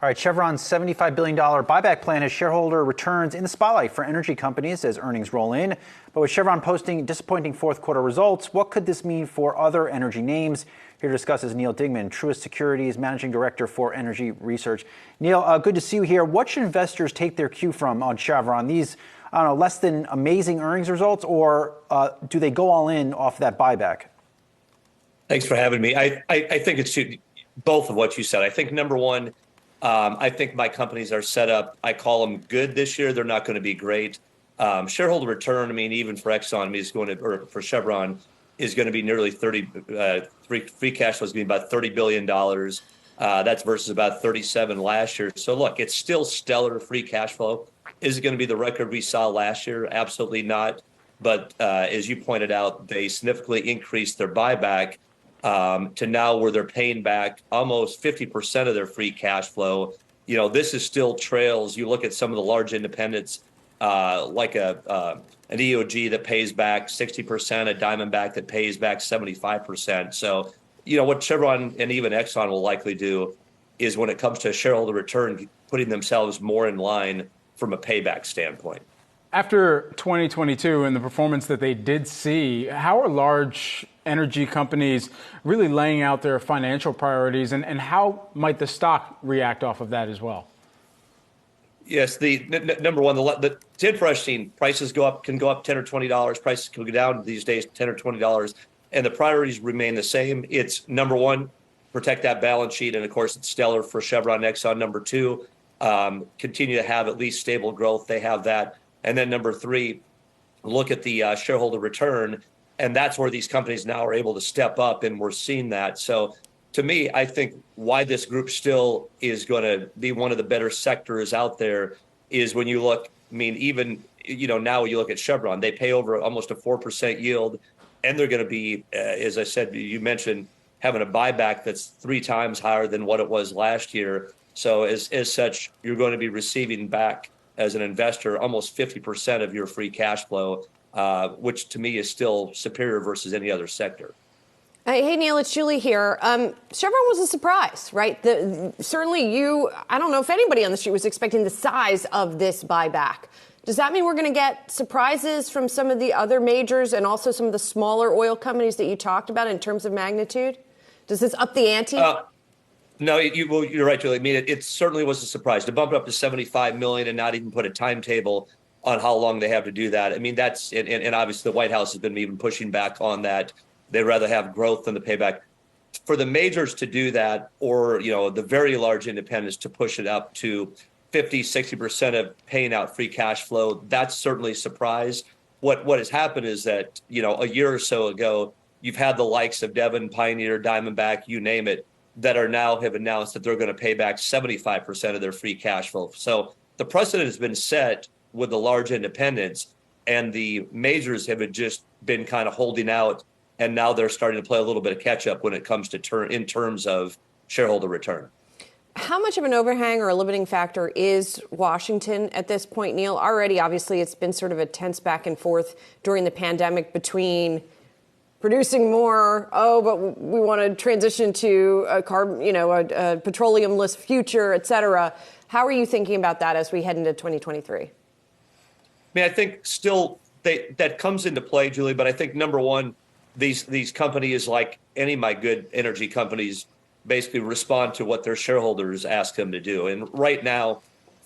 All right, Chevron's $75 billion buyback plan has shareholder returns in the spotlight for energy companies as earnings roll in. But with Chevron posting disappointing fourth quarter results, what could this mean for other energy names? Here to discuss is Neal Dingmann, Truist Securities Managing Director for Energy Research. Neal, good to see you here. What should investors take their cue from on Chevron? These, I don't know, less than amazing earnings results, or do they go all in off that buyback? Thanks for having me. I think it's both of what you said. I think number one, I think my companies are set up. I call them good this year. They're not going to be great. Shareholder return, I mean, even for Exxon, is going to, or for Chevron, is going to be nearly free cash flow is going to be about $30 billion. That's versus about 37 last year. So look, it's still stellar free cash flow. Is it going to be the record we saw last year? Absolutely not. But as you pointed out, they significantly increased their buyback to now where they're paying back almost 50% of their free cash flow. You know, this is still trails. You look at some of the large independents, like an EOG that pays back 60%, a Diamondback that pays back 75%. So, you know, what Chevron and even Exxon will likely do is when it comes to shareholder return, putting themselves more in line from a payback standpoint. After 2022 and the performance that they did see, how are large energy companies really laying out their financial priorities, and how might the stock react off of that as well? Yes, number one, it's interesting. Prices can go up $10 or $20. Prices can go down these days $10 or $20, and the priorities remain the same. It's number one, protect that balance sheet, and of course, it's stellar for Chevron and Exxon. Number two, continue to have at least stable growth. They have that. And then number three, look at the shareholder return. And that's where these companies now are able to step up, and we're seeing that. So to me, I think why this group still is going to be one of the better sectors out there is when you look, I mean, even, you know, now you look at Chevron, they pay over almost a 4% yield, and they're going to be, as I said, you mentioned, having a buyback that's 3 times higher than what it was last year. So as such, you're going to be receiving back as an investor almost 50% of your free cash flow, which to me is still superior versus any other sector. Hey, Neal, it's Julie here. Chevron was a surprise, right? Certainly I don't know if anybody on the street was expecting the size of this buyback. Does that mean we're going to get surprises from some of the other majors and also some of the smaller oil companies that you talked about in terms of magnitude? Does this up the ante? No, you're right, Julie. I mean, it certainly was a surprise to bump it up to $75 million and not even put a timetable on how long they have to do that. I mean, that's and obviously the White House has been even pushing back on that. They'd rather have growth than the payback. For the majors to do that, or, you know, the very large independents to push it up to 50-60% of paying out free cash flow, that's certainly a surprise. What has happened is that, you know, a year or so ago, you've had the likes of Devon, Pioneer, Diamondback, you name it, that are now have announced that they're going to pay back 75% of their free cash flow. So the precedent has been set with the large independents, and the majors have just been kind of holding out, and now they're starting to play a little bit of catch up when it comes to in terms of shareholder return. How much of an overhang or a limiting factor is Washington at this point, Neal? Already, obviously, it's been sort of a tense back and forth during the pandemic between producing more, but we want to transition to a petroleum-less future, et cetera. How are you thinking about that as we head into 2023? I mean, I think still that comes into play, Julie, but I think number one, these companies, like any of my good energy companies, basically respond to what their shareholders ask them to do. And right now,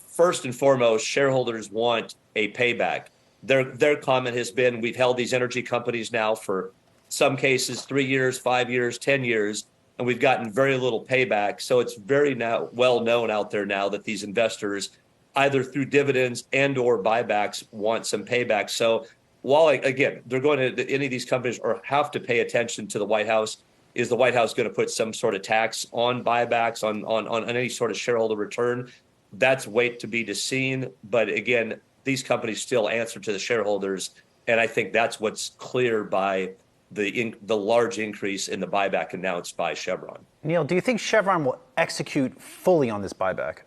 first and foremost, shareholders want a payback. Their comment has been, we've held these energy companies now for some cases 3 years, 5 years, 10 years, and we've gotten very little payback. So it's very now well known out there now that these investors, either through dividends and or buybacks, want some payback. So while, again, they're going to, any of these companies or have to pay attention to the White House, is the White House going to put some sort of tax on buybacks, on any sort of shareholder return? That's wait to be seen. But again, these companies still answer to the shareholders, and I think that's what's clear by the large increase in the buyback announced by Chevron. Neal, do you think Chevron will execute fully on this buyback?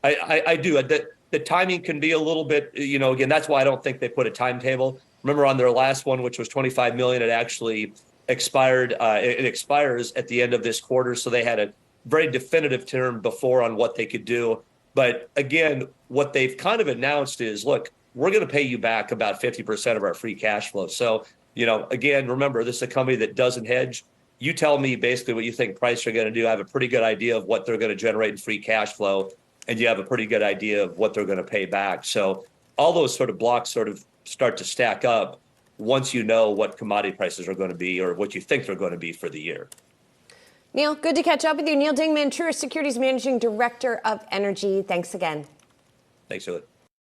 I do. The timing can be a little bit, you know, again, that's why I don't think they put a timetable. Remember on their last one, which was $25 million, it actually expired. It expires at the end of this quarter. So they had very definitive term before on what they could do. But again, what they've kind of announced is, look, we're going to pay you back about 50% of our free cash flow. So, again, remember, this is a company that doesn't hedge. You tell me basically what you think prices are going to do. I have a pretty good idea of what they're going to generate in free cash flow, and you have a pretty good idea of what they're going to pay back. So all those sort of blocks sort of start to stack up once you know what commodity prices are going to be or what you think they're going to be for the year. Neal, good to catch up with you. Neal Dingmann, Truist Securities Managing Director of Energy. Thanks again. Thanks, Elizabeth.